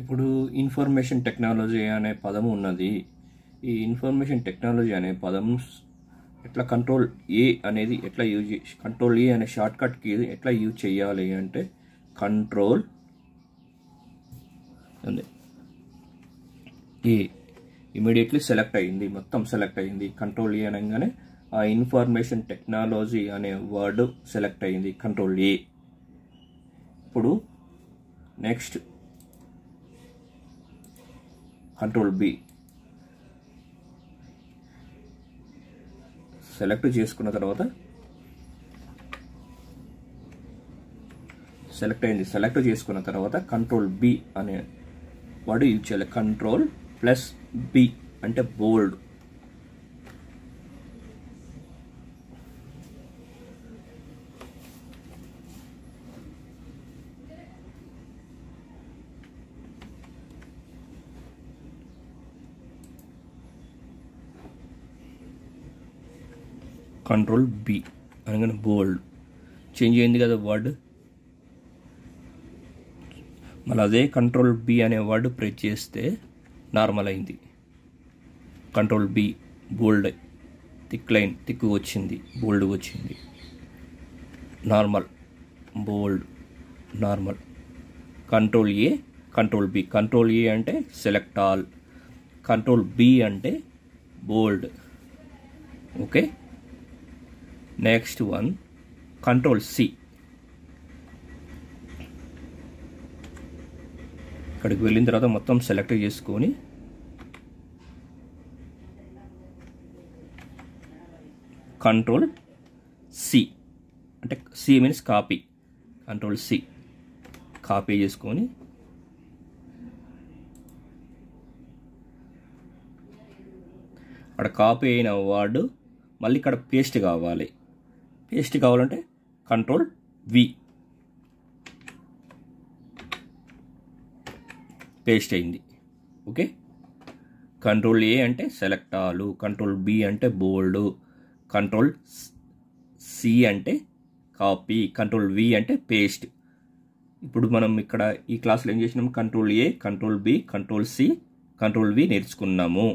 ఇప్పుడు information technology అనే పదం ఉన్నది. ఈ ఇన్ఫర్మేషన్ టెక్నాలజీ అనే పదం ఎట్లా కంట్రోల్ ఏ అనేది ఎట్లా యూజ్ కంట్రోల్ ఏ అనే షార్ట్ కట్ కీ ఎట్లా యూజ్ చేయాలి అంటే కంట్రోల్ ఏ ఇమీడియట్లీ సెలెక్ట్ అయ్యింది, మొత్తం సెలెక్ట్ అయ్యింది. కంట్రోల్ ఏ అనగానే ఆ ఇన్ఫర్మేషన్ టెక్నాలజీ అనే వర్డ్ సెలెక్ట్ అయ్యింది, కంట్రోల్ ఏ. ఇప్పుడు నెక్స్ట్ కంట్రోల్ బి సెలెక్ట్ చేసుకున్న తర్వాత సెలెక్ట్ అయింది. సెలెక్ట్ చేసుకున్న తర్వాత కంట్రోల్ బి అనే వర్డ్ యూజ్ చేయాలి. కంట్రోల్ ప్లస్ బి అంటే బోల్డ్. కంట్రోల్ బి అనగానే బోల్డ్ చేంజ్ అయింది కదా వర్డ్. మళ్ళీ అదే కంట్రోల్ బి అనే వర్డ్ ప్రెస్ చేస్తే నార్మల్ అయింది. Control b bold thick line thick వచ్చింది, బోల్డ్ వచ్చింది. Normal bold normal. కంట్రోల్ ఏ కంట్రోల్ బి. కంట్రోల్ ఏ అంటే సెలెక్ట్ ఆల్, కంట్రోల్ బి అంటే bold. Okay, next one control c. ఇక్కడికి వెళ్ళిన తర్వాత మొత్తం సెలెక్ట్ చేసుకొని కంట్రోల్ సి అంటే c means copy. Control c copy చేసుకొని అక్కడ కాపీ అయిన వర్డ్ మళ్ళీ ఇక్కడ పేస్ట్ కావాలి. పేస్ట్ కావాలంటే కంట్రోల్ వి, పేస్ట్ అయింది. ఓకే, కంట్రోల్ ఏ అంటే సెలెక్ట్ ఆల్, కంట్రోల్ బి అంటే బోల్డ్, కంట్రోల్ సి అంటే కాపీ, కంట్రోల్ వి అంటే పేస్ట్. ఇప్పుడు మనం ఇక్కడ ఈ క్లాస్లో ఏం చేసినాము? కంట్రోల్ ఏ, control B, control C, control V నేర్చుకున్నాము.